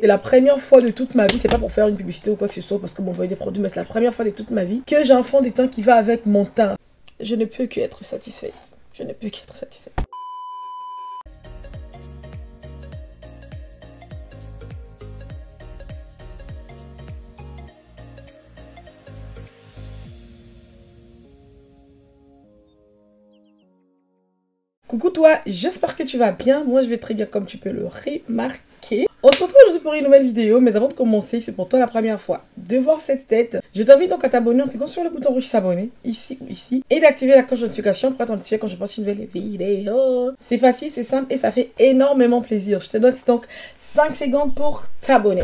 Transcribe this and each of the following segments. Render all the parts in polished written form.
C'est la première fois de toute ma vie, c'est pas pour faire une publicité ou quoi que ce soit parce que m'envoyer des produits, mais c'est la première fois de toute ma vie que j'ai un fond de teint qui va avec mon teint. Je ne peux qu'être satisfaite. Je ne peux qu'être satisfaite. Coucou toi, j'espère que tu vas bien. Moi je vais très bien comme tu peux le remarquer. On se retrouve aujourd'hui pour une nouvelle vidéo, mais avant de commencer, c'est pour toi la première fois de voir cette tête. Je t'invite donc à t'abonner en cliquant sur le bouton rouge s'abonner, ici ou ici, et d'activer la cloche de notification pour être notifié quand je poste une nouvelle vidéo. C'est facile, c'est simple et ça fait énormément plaisir. Je te donne donc 5 secondes pour t'abonner.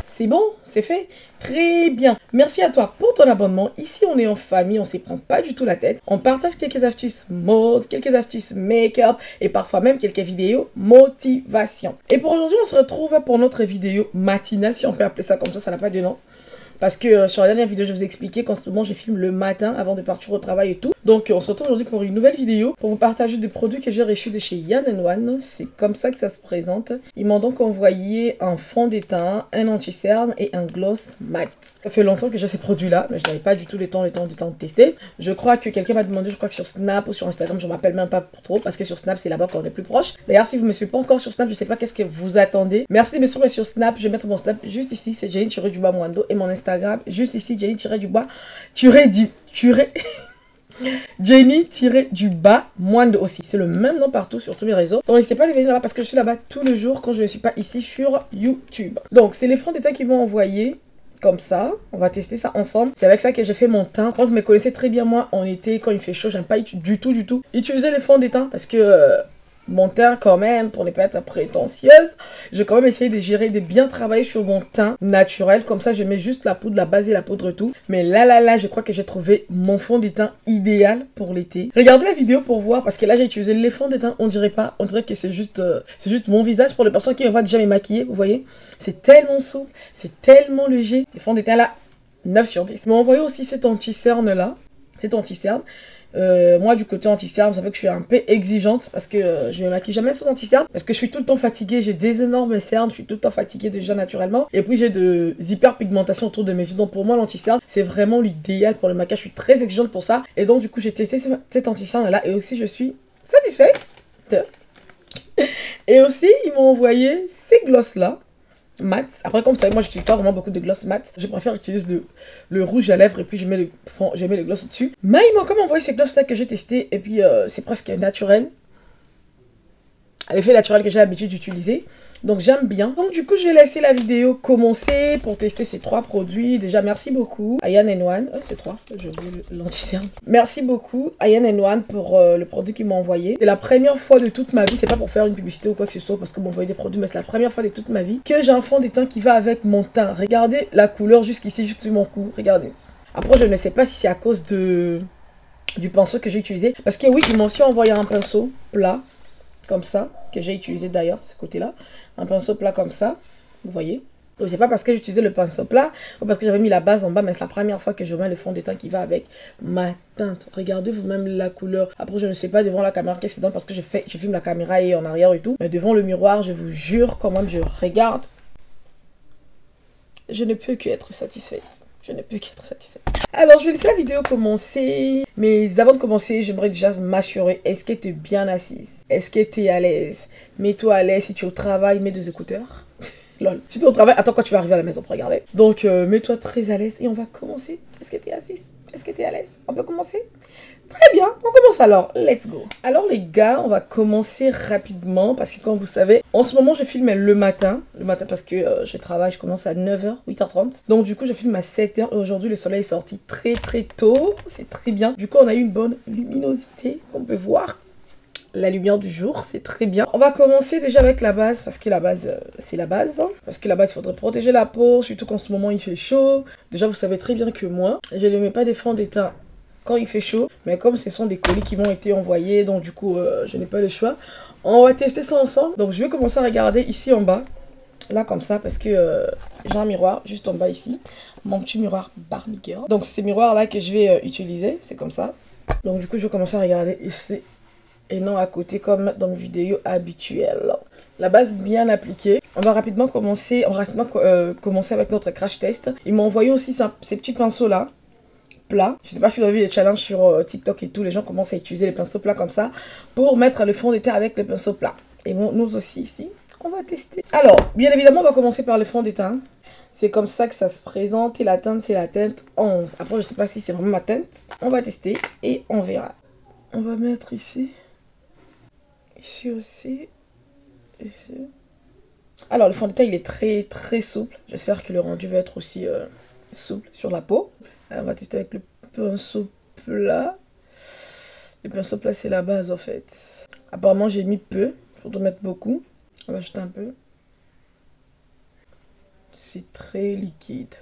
C'est bon, c'est fait. Très bien. Merci à toi pour ton abonnement. Ici, on est en famille, on ne s'y prend pas du tout la tête. On partage quelques astuces mode, quelques astuces make-up et parfois même quelques vidéos motivation. Et pour aujourd'hui, on se retrouve pour notre vidéo matinale, si on peut appeler ça comme ça n'a pas de nom. Parce que sur la dernière vidéo, je vous ai expliqué qu'en ce moment, je filme le matin avant de partir au travail et tout. Donc, on se retrouve aujourd'hui pour une nouvelle vidéo pour vous partager des produits que j'ai reçus de chez Yan & One. C'est comme ça que ça se présente. Ils m'ont donc envoyé un fond de teint, un anti-cerne et un gloss mat. Ça fait longtemps que j'ai ces produits-là, mais je n'avais pas du tout le temps de tester. Je crois que quelqu'un m'a demandé, je crois que sur Snap ou sur Instagram, je ne m'appelle même pas trop parce que sur Snap, c'est là-bas qu'on est plus proche. D'ailleurs, si vous ne me suivez pas encore sur Snap, je ne sais pas qu'est-ce que vous attendez. Merci de me suivre sur Snap. Je vais mettre mon Snap juste ici, c'est Jenny-du-bas Mwando et mon Instagram juste ici, Jenny-du-bas Jenny-du-bas Mwando aussi. C'est le même nom partout sur tous mes réseaux. Donc n'hésitez pas à venir là-bas parce que je suis là-bas tous les jours quand je ne suis pas ici sur YouTube. Donc c'est les fonds de teint qu'ils m'ont envoyé. Comme ça, on va tester ça ensemble. C'est avec ça que j'ai fait mon teint. Quand vous me connaissez très bien, moi, en été, quand il fait chaud, j'aime pas du tout utiliser les fonds de teint parce que mon teint, quand même, pour ne pas être prétentieuse, je vais quand même essayer de gérer, de bien travailler sur mon teint naturel. Comme ça, je mets juste la poudre, la base et la poudre tout. Mais là, je crois que j'ai trouvé mon fond de teint idéal pour l'été. Regardez la vidéo pour voir, parce que là, j'ai utilisé les fonds de teint. On dirait que c'est juste mon visage pour les personnes qui me voient déjà me maquiller, vous voyez. C'est tellement souple, c'est tellement léger. Les fonds de teint là, 9 sur 10. Ils m'ont envoyé aussi cet anti-cerne là. Cet anti-cerne. Moi du côté anti-cerne, vous savez que je suis un peu exigeante parce que je me maquille jamais sans anti-cerne parce que je suis tout le temps fatiguée, j'ai des énormes cernes, je suis tout le temps fatiguée déjà naturellement et puis j'ai des hyperpigmentations autour de mes yeux. Donc pour moi l'anti-cerne c'est vraiment l'idéal pour le maquillage, je suis très exigeante pour ça et donc du coup j'ai testé cet anti-cerne là et aussi je suis satisfaite. Et aussi ils m'ont envoyé ces glosses là mat. Après, comme vous savez, moi j'utilise pas vraiment beaucoup de gloss mat. Je préfère utiliser le rouge à lèvres et puis je mets le gloss au-dessus. Mais ils m'ont comme envoyé ces gloss là que j'ai testé et puis c'est presque naturel. L'effet naturel que j'ai l'habitude d'utiliser. Donc j'aime bien. Donc du coup je vais laisser la vidéo commencer pour tester ces 3 produits. Déjà merci beaucoup à Yan & One. C'est 3, je veux l'anti-cerne. Merci beaucoup à Yan & One pour le produit qu'ils m'ont envoyé. C'est la première fois de toute ma vie, c'est pas pour faire une publicité ou quoi que ce soit parce que m'envoyer des produits, mais c'est la première fois de toute ma vie que j'ai un fond de teint qui va avec mon teint. Regardez la couleur jusqu'ici, juste sur mon cou, regardez. Après je ne sais pas si c'est à cause du pinceau que j'ai utilisé. Parce que oui, ils m'ont aussi envoyé un pinceau plat. Comme ça, que j'ai utilisé d'ailleurs, ce côté-là. Un pinceau plat comme ça, vous voyez. Donc c'est pas parce que j'ai utilisé le pinceau plat, ou parce que j'avais mis la base en bas, mais c'est la première fois que je mets le fond de teint qui va avec ma teinte. Regardez vous-même la couleur. Après, je ne sais pas devant la caméra qu'est-ce que c'est parce que je filme la caméra et en arrière et tout. Mais devant le miroir, je vous jure, quand même, je regarde. Je ne peux qu'être satisfaite. Je ne peux qu'être satisfaite. Alors, je vais laisser la vidéo commencer. Mais avant de commencer, j'aimerais déjà m'assurer. Est-ce que tu es bien assise? Est-ce que tu es à l'aise? Mets-toi à l'aise. Si tu es au travail, mets des écouteurs. Lol. Si tu es au travail, attends quand tu vas arriver à la maison pour regarder. Donc, mets-toi très à l'aise et on va commencer. Est-ce que tu es assise? Est-ce que tu es à l'aise? On peut commencer? Très bien, on commence alors, let's go. Alors les gars, on va commencer rapidement parce que comme vous savez, en ce moment je filme le matin parce que je travaille, je commence à 9h, 8h30. Donc du coup je filme à 7h et aujourd'hui le soleil est sorti très tôt, c'est très bien. Du coup on a eu une bonne luminosité qu'on peut voir. La lumière du jour, c'est très bien. On va commencer déjà avec la base, parce que la base, c'est la base. Parce que la base, il faudrait protéger la peau, surtout qu'en ce moment, il fait chaud. Déjà, vous savez très bien que moi, je ne mets pas des fonds de teint quand il fait chaud. Mais comme ce sont des colis qui m'ont été envoyés, donc du coup, je n'ai pas le choix. On va tester ça ensemble. Donc, je vais commencer à regarder ici en bas. Là, comme ça, parce que j'ai un miroir juste en bas ici. Mon petit miroir Barbie Girl. Donc, c'est ces miroirs-là que je vais utiliser. C'est comme ça. Donc, du coup, je vais commencer à regarder ici. et non à côté comme dans mes vidéos habituelles. La base bien appliquée. On va rapidement commencer, commencer avec notre crash test. Ils m'ont envoyé aussi ces petits pinceaux là, plats. Je sais pas si vous avez vu les challenges sur TikTok et tout. Les gens commencent à utiliser les pinceaux plats comme ça pour mettre le fond de teint avec les pinceaux plats. Et bon, nous aussi ici, on va tester. Alors, bien évidemment, on va commencer par le fond de teint. C'est comme ça que ça se présente. Et la teinte, c'est la teinte 11. Après, je sais pas si c'est vraiment ma teinte. On va tester et on verra. On va mettre ici. Ici aussi. Ici. Alors, le fond de teint, il est très très souple. J'espère que le rendu va être aussi souple sur la peau. Alors, on va tester avec le pinceau plat. Le pinceau plat, c'est la base en fait. Apparemment, j'ai mis peu. Il faudrait mettre beaucoup. On va ajouter un peu. C'est très liquide.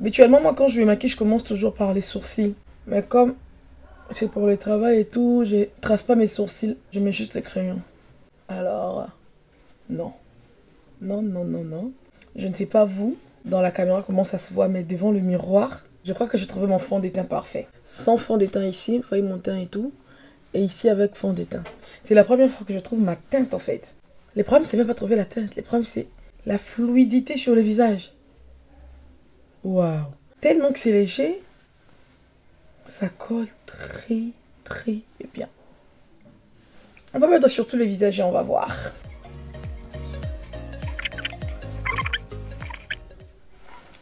Habituellement, moi, quand je me maquille, je commence toujours par les sourcils. Mais comme c'est pour le travail et tout, je trace pas mes sourcils. Je mets juste le crayon. Alors, non. Non, non, non, non. Je ne sais pas vous, dans la caméra, comment ça se voit, mais devant le miroir, je crois que j'ai trouvé mon fond de teint parfait. Sans fond de teint ici, vous voyez mon teint et tout. Et ici avec fond de teint. C'est la première fois que je trouve ma teinte en fait. Le problème, c'est même pas trouver la teinte. Le problème, c'est la fluidité sur le visage. Waouh. Tellement que c'est léger, ça colle très, très bien. On va mettre sur tous les visages et on va voir.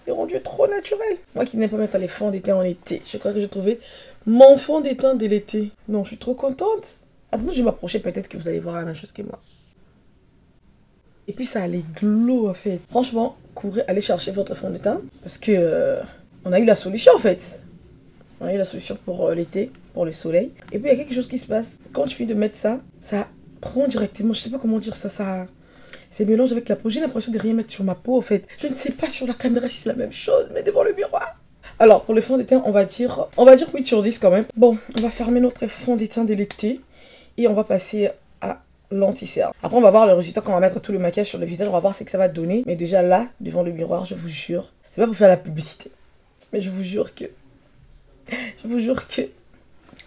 C'est rendu trop naturel. Moi qui n'aime pas mettre les fonds de teint en été, je crois que j'ai trouvé mon fond de teint de l'été. Non, je suis trop contente. Attends, je vais m'approcher, peut-être que vous allez voir la même chose que moi. Et puis ça a les glow en fait. Franchement, courez, allez chercher votre fond de teint. Parce que on a eu la solution en fait. On a eu la solution pour l'été, pour le soleil. Et puis il y a quelque chose qui se passe. Quand je finis de mettre ça, ça prend directement, je sais pas comment dire ça, c'est mélange avec la peau. J'ai l'impression de rien mettre sur ma peau en fait. Je ne sais pas sur la caméra si c'est la même chose, mais devant le miroir. Alors pour le fond de teint, on va dire 8 sur 10 quand même. Bon, on va fermer notre fond de teint de l'été. Et on va passer à l'anti-cerne. Après on va voir le résultat quand on va mettre tout le maquillage sur le visage. On va voir ce que ça va donner. Mais déjà là, devant le miroir, je vous jure. C'est pas pour faire la publicité. Mais je vous jure que...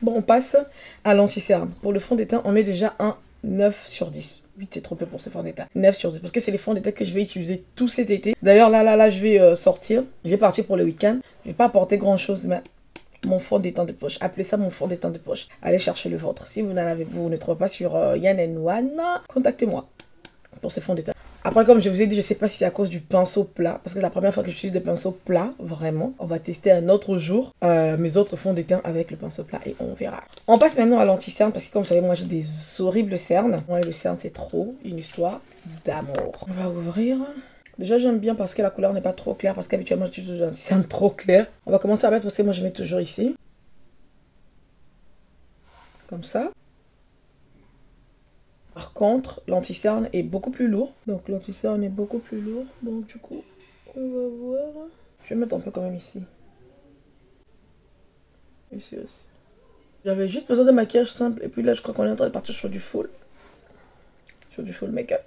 Bon, on passe à l'anti-cerne. Pour le fond de teint, on met déjà un 9 sur 10. 8 c'est trop peu pour ce fond de teint. 9 sur 10 parce que c'est les fonds de teint que je vais utiliser tout cet été. D'ailleurs là je vais sortir. Je vais partir pour le week-end. Je vais pas apporter grand chose mais mon fond de teint de poche. Appelez ça mon fond de teint de poche. Allez chercher le vôtre. Si vous ne trouvez pas sur Yan & One, contactez-moi pour ce fond de teint. Après, comme je vous ai dit, je ne sais pas si c'est à cause du pinceau plat. Parce que c'est la première fois que j'utilise des pinceaux plats, vraiment. On va tester un autre jour mes autres fonds de teint avec le pinceau plat et on verra. On passe maintenant à l'anti-cerne parce que comme vous savez, moi j'ai des horribles cernes. Moi, le cerne, c'est trop une histoire d'amour. On va ouvrir. Déjà, j'aime bien parce que la couleur n'est pas trop claire. Parce qu'habituellement, j'utilise un cerne trop clair. On va commencer à mettre parce que moi, je mets toujours ici. Comme ça. Par contre, l'anti-cerne est beaucoup plus lourd. Donc l'anti-cerne est beaucoup plus lourd. Donc du coup, on va voir. Je vais mettre un peu quand même ici. Ici aussi. J'avais juste besoin de maquillage simple. Et puis là, je crois qu'on est en train de partir sur du full. Sur du full make-up.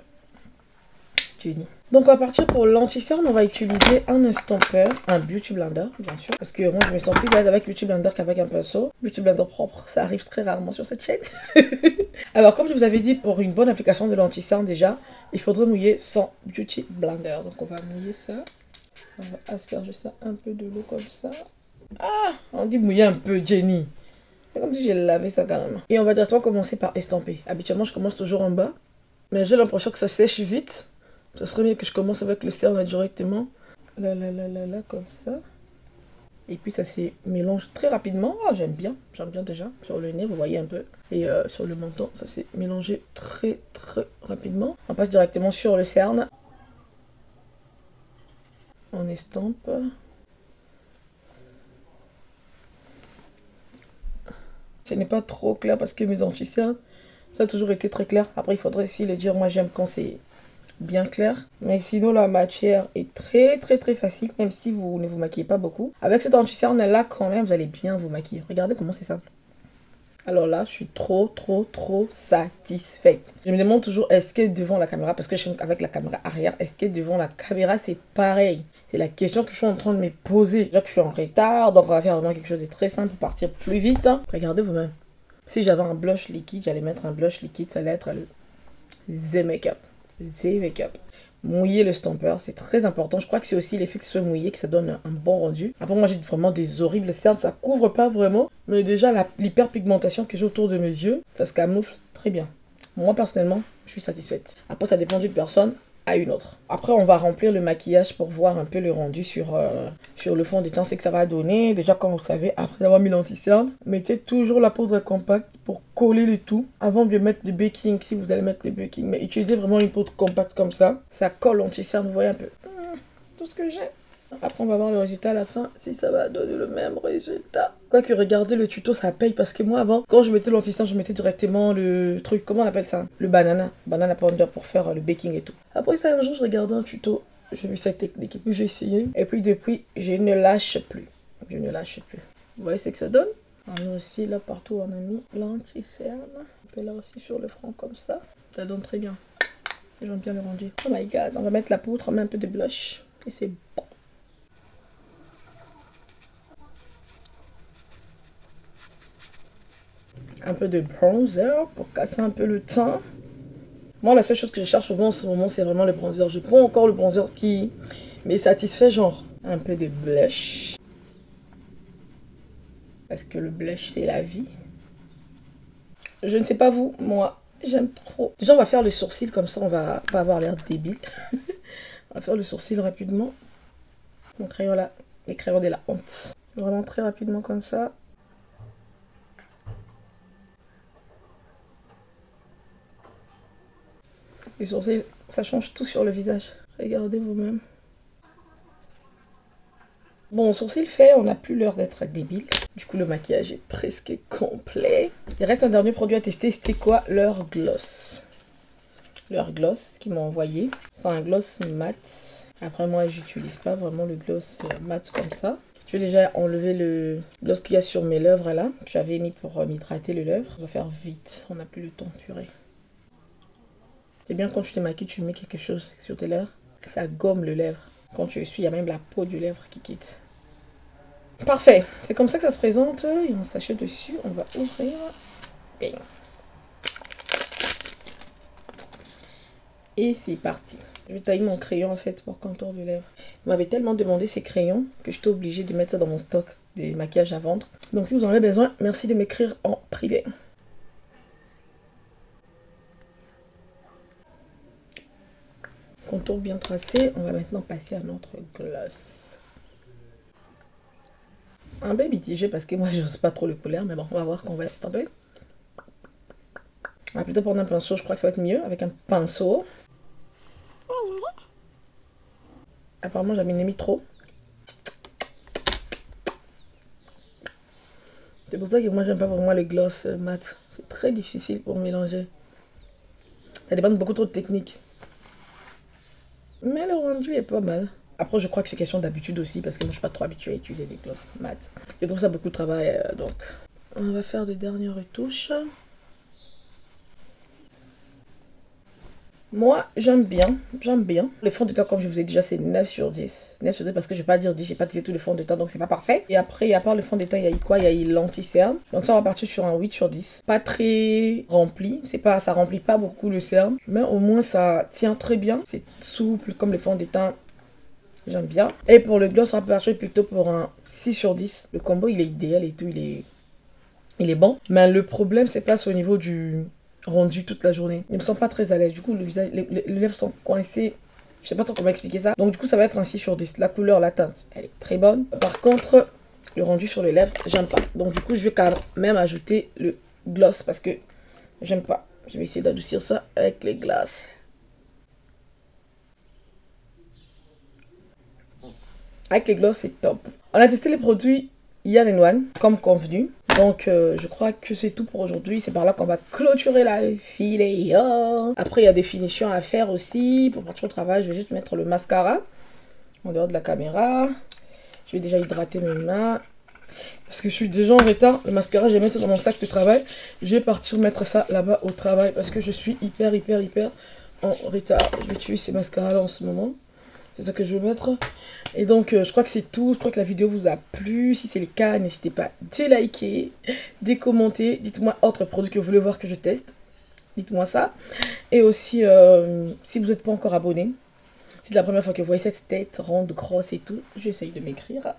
Génie. Donc on va partir pour l'anti-cerne. On va utiliser un estompeur, un Beauty Blender, bien sûr. Parce que moi, je me sens plus à l'aise avec Beauty Blender qu'avec un pinceau. Beauty Blender propre, ça arrive très rarement sur cette chaîne. Alors, comme je vous avais dit, pour une bonne application de l'anti-cerne, déjà, il faudrait mouiller son Beauty Blender. Donc, on va mouiller ça. On va asperger ça un peu de l'eau comme ça. Ah, on dit mouiller un peu, Jenny. C'est comme si j'ai lavé ça carrément. Et on va directement commencer par estomper. Habituellement, je commence toujours en bas. Mais j'ai l'impression que ça sèche vite. Ça serait mieux que je commence avec le cerne directement. Là, comme ça. Et puis ça se mélange très rapidement. Ah, j'aime bien déjà. Sur le nez, vous voyez un peu. Et sur le menton, ça s'est mélangé très rapidement. On passe directement sur le cerne. On estompe. Ce n'est pas trop clair parce que mes anti-cernes, ça a toujours été très clair. Après, il faudrait aussi le dire. Moi, j'aime quand c'est bien clair. Mais sinon, la matière est très facile. Même si vous ne vous maquillez pas beaucoup. Avec cet anti-cerne là, quand même, vous allez bien vous maquiller. Regardez comment c'est simple. Alors là, je suis trop satisfaite. Je me demande toujours, est-ce que devant la caméra, parce que je suis avec la caméra arrière, est-ce que devant la caméra, c'est pareil? C'est la question que je suis en train de me poser. Déjà que je suis en retard, donc on va faire vraiment quelque chose de très simple pour partir plus vite. Regardez vous-même. Si j'avais un blush liquide, j'allais mettre un blush liquide, ça allait être le The Makeup. The Makeup. Mouiller le stomper, c'est très important. Je crois que c'est aussi l'effet que ce soit mouillé que ça donne un bon rendu. Après, moi, j'ai vraiment des horribles cernes. Ça couvre pas vraiment. Mais déjà, l'hyperpigmentation que j'ai autour de mes yeux, ça se camoufle très bien. Moi, personnellement, je suis satisfaite. Après, ça dépend d'une personne à une autre. Après, on va remplir le maquillage pour voir un peu le rendu sur le fond de teint. C'est que ça va donner. Déjà, comme vous savez, après avoir mis l'anti-cerne, mettez toujours la poudre compacte pour coller le tout avant de mettre le baking, si vous allez mettre le baking. Mais utilisez vraiment une poudre compacte comme ça. Ça colle l'anti-cerne, vous voyez un peu. Tout ce que j'ai. Après, on va voir le résultat à la fin, si ça va donner le même résultat. Quoique, regardez le tuto, ça paye. Parce que moi, avant, quand je mettais l'anti-cerne, je mettais directement le truc, comment on appelle ça? Le banana powder pour faire le baking et tout. Après ça, un jour, je regardais un tuto, j'ai vu cette technique et puis j'ai essayé. Et puis depuis, je ne lâche plus. Je ne lâche plus. Vous voyez ce que ça donne? On a aussi, là, partout, on a mis l'anti-cerne. On peut là aussi sur le front comme ça. Ça donne très bien. J'aime bien le rendu. Oh my god, on va mettre la poudre, on met un peu de blush. Et c'est bon. Un peu de bronzer pour casser un peu le teint. Moi, la seule chose que je cherche souvent en ce moment, c'est vraiment le bronzer. Je prends encore le bronzer qui me satisfait, genre un peu de blush. Parce que le blush, c'est la vie. Je ne sais pas vous, moi, j'aime trop. Déjà, on va faire le sourcil, comme ça, on va pas avoir l'air débile. On va faire le sourcil rapidement. Mon crayon là, les crayons de la honte. Vraiment très rapidement comme ça. Les sourcils, ça change tout sur le visage. Regardez vous-même. Bon, sourcil fait, on n'a plus l'heure d'être débile. Du coup, le maquillage est presque complet. Il reste un dernier produit à tester. C'était quoi? Leur gloss. Leur gloss qu'ils m'ont envoyé. C'est un gloss mat. Après, moi, j'utilise pas vraiment le gloss mat comme ça. Je vais déjà enlever le gloss qu'il y a sur mes lèvres là. Que j'avais mis pour m'hydrater les lèvres. On va faire vite. On n'a plus le temps, purée. C'est bien quand tu te maquilles, tu mets quelque chose sur tes lèvres. Ça gomme le lèvre. Quand tu essuies, il y a même la peau du lèvre qui quitte. Parfait. C'est comme ça que ça se présente. Il y a un sachet dessus. On va ouvrir. Bing. Et c'est parti. Je vais tailler mon crayon en fait pour contour de lèvres. Vous m'avez tellement demandé ces crayons que j'étais obligée de mettre ça dans mon stock de maquillage à vendre. Donc si vous en avez besoin, merci de m'écrire en privé. Contour bien tracé, on va maintenant passer à notre gloss. Un peu mitigé parce que moi je n'ose pas trop le couleur, mais bon, on va voir qu'on va estomper. On va plutôt prendre un pinceau, je crois que ça va être mieux avec un pinceau. Apparemment j'avais mis trop. C'est pour ça que moi j'aime pas vraiment les gloss mat. C'est très difficile pour mélanger. Ça dépend de beaucoup trop de techniques. Mais le rendu est pas mal. Après, je crois que c'est question d'habitude aussi, parce que moi, je suis pas trop habituée à utiliser des gloss mat. Je trouve ça beaucoup de travail, donc. On va faire des dernières retouches. Moi, j'aime bien. Le fond de teint, comme je vous ai dit déjà, c'est 9 sur 10. 9 sur 10 parce que je vais pas dire 10, j'ai pas utilisé tout le fond de teint, donc c'est pas parfait. Et après, à part le fond de teint, il y a eu quoi? Il y a eu l'anti-cerne. Donc ça, on va partir sur un 8 sur 10. Pas très rempli. Ça remplit pas beaucoup le cerne. Mais au moins, ça tient très bien. C'est souple, comme le fond de teint. J'aime bien. Et pour le gloss, on va partir plutôt pour un 6 sur 10. Le combo, il est idéal et tout. Il est bon. Mais le problème, c'est pas au niveau du rendu toute la journée. Je me sens pas très à l'aise. Du coup, les lèvres sont coincées. Je sais pas trop comment expliquer ça. Donc, du coup, ça va être un 6 sur 10. La couleur, la teinte, elle est très bonne. Par contre, le rendu sur les lèvres, j'aime pas. Donc, du coup, je vais quand même ajouter le gloss parce que j'aime pas. Je vais essayer d'adoucir ça avec les glaces. Avec les gloss, c'est top. On a testé les produits Yan & One, comme convenu. Donc, je crois que c'est tout pour aujourd'hui. C'est par là qu'on va clôturer la vidéo. Après, il y a des finitions à faire aussi. Pour partir au travail, je vais juste mettre le mascara en dehors de la caméra. Je vais déjà hydrater mes mains. Parce que je suis déjà en retard. Le mascara, je vais mettre dans mon sac de travail. Je vais partir mettre ça là-bas au travail. Parce que je suis hyper en retard. Je vais utiliser ces mascaras là en ce moment. C'est ça que je veux mettre. Et donc, je crois que c'est tout. Je crois que la vidéo vous a plu. Si c'est le cas, n'hésitez pas de liker, de commenter. Dites-moi autre produit que vous voulez voir que je teste. Dites-moi ça. Et aussi, si vous n'êtes pas encore abonné, si c'est la première fois que vous voyez cette tête ronde, grosse et tout, j'essaye de m'écrire.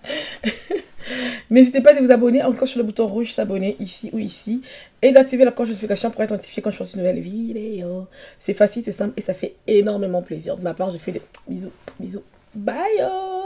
N'hésitez pas à vous abonner encore sur le bouton rouge s'abonner ici ou ici. Et d'activer la cloche de notification pour être notifié quand je poste une nouvelle vidéo. C'est facile, c'est simple et ça fait énormément plaisir. De ma part, je fais des bisous. Bisous. Bye!